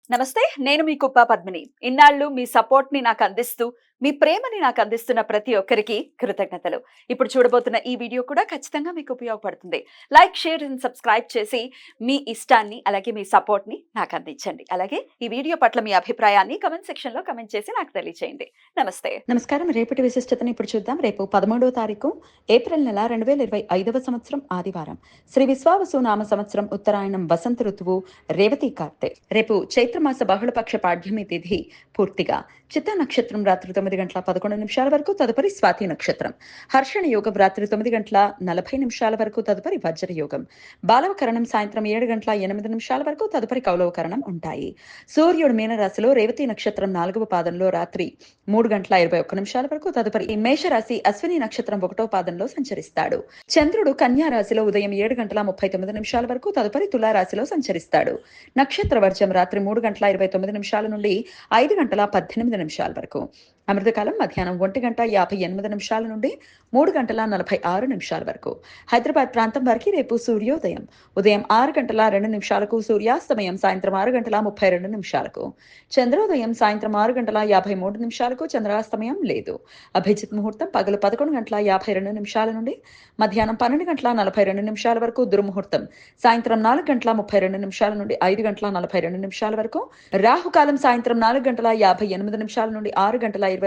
నమస్తే. నేను మీ కుప్ప పద్మిని. ఇన్నాళ్ళు మీ సపోర్ట్‌ని నాకందిస్తూ, మీ ప్రేమని నాకందిస్తున్న ప్రతి ఒక్కరికి కృతజ్ఞతలు. ఇప్పుడు చూడబోతున్న ఈ వీడియో కూడా ఖచ్చితంగా మీకు ఉపయోగపడుతుంది. లైక్, షేర్ అండ్ సబ్స్క్రైబ్ చేసి మీ ఇష్టాన్ని, అలాగే మీ సపోర్ట్‌ని నాకందించండి. అలాగే ఈ వీడియో పట్ల మీ అభిప్రాయాన్ని కామెంట్ సెక్షన్‌లో కామెంట్ చేసి నాకు తెలియజేయండి. నమస్తే. నమస్కారం. రేపటి విశిష్టతను ఇప్పుడు చూద్దాం. రేపు 13వ తారీఖు ఏప్రిల్ నెల 2025వ సంవత్సరం ఆదివారం. శ్రీ విశ్వావసు నామ సంవత్సరం ఉత్తరాయణం వసంత ఋతువు రేవతి కార్తె. రేపు చైత్రమాస బహుళపక్ష పాడ్యమి తిథి పూర్తిగా. చిత్తా నక్షత్రం రాత్రి 9:11 వరకు, తదుపరి స్వాతి నక్షత్రం. హర్షణ యోగం రాత్రి 9:40 వరకు, తదుపరి వజ్ర యోగం. బాలవకరణం సాయంత్రం 7:08 వరకు, తదుపరి కౌలవకరణం ఉంటాయి. సూర్యుడు మీనరాశిలో రేవతి నక్షత్రం 4వ పాదంలో రాత్రి 3:21 వరకు, తదుపరి మేషరాశి అశ్విని నక్షత్రం 1వ పాదంలో సంచరిస్తాడు. చంద్రుడు కన్యా రాశిలో ఉదయం 7:39 వరకు, తదుపరి తులారాశిలో సంచరిస్తాడు. నక్షత్ర వర్జం రాత్రి 3:29 నుండి 5:18 వరకు. అమృతకాలం మధ్యాహ్నం 1:58 నుండి 3:46 వరకు. హైదరాబాద్ ప్రాంతం వారికి రేపు సూర్యోదయం ఉదయం 6:02 సూర్యాస్తమయం సాయంత్రం 6:32 చంద్రోదయం సాయంత్రం 6:53 చంద్రాస్తమయం లేదు. అభిజిత్ ముహూర్తం పగలు 11:52 నుండి మధ్యాహ్నం 12:42 వరకు. దుర్ముహూర్తం సాయంత్రం 4:32 నుండి 5:42 వరకు. రాహుకాలం సాయంత్రం 4:58 నుండి 6:22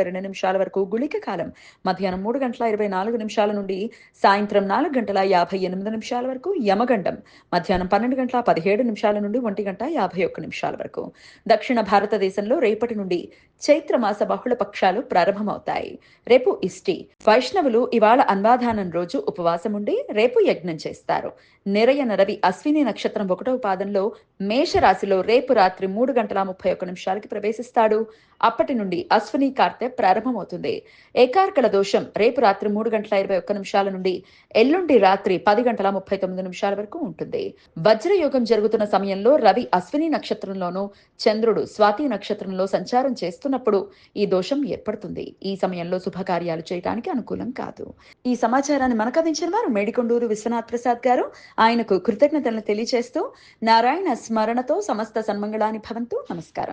వరకు. గుళిక కాలం మధ్యాహ్నం 3:24 నుండి సాయంత్రం 4:58 వరకు. యమగండం మధ్యాహ్నం 12:17 నుండి 1:51 వరకు. దక్షిణ భారతదేశంలో రేపటి నుండి చైత్రమాస బహుళ పక్షాలు ప్రారంభమవుతాయి. రేపు ఇష్టి. వైష్ణవులు ఇవాళ అన్వాధానం రోజు ఉపవాసం ఉండి రేపు యజ్ఞం చేస్తారు. నిరయన రవి అశ్విని నక్షత్రం 1వ పాదంలో మేషరాశిలో రేపు రాత్రి 3:31 ప్రవేశిస్తాడు. అప్పటి నుండి అశ్విని కార్తె ప్రారంభమవుతుంది. ఏకార్కల దోషం రేపు రాత్రి 3:21 నుండి ఎల్లుండి రాత్రి 10:39 వరకు ఉంటుంది. వజ్రయోగం జరుగుతున్న సమయంలో రవి అశ్విని నక్షత్రంలోనూ చంద్రుడు స్వాతి నక్షత్రంలో సంచారం చేస్తున్నప్పుడు ఈ దోషం ఏర్పడుతుంది. ఈ సమయంలో శుభకార్యాలు చేయడానికి అనుకూలం కాదు. ఈ సమాచారాన్ని మనకు అందించిన వారు మేడికొండూరు విశ్వనాథ్ ప్రసాద్ గారు. ఆయనకు కృతజ్ఞతలను తెలియజేస్తూ నారాయణ స్మరణతో సమస్త సన్మంగళాని భవంతు. నమస్కారం.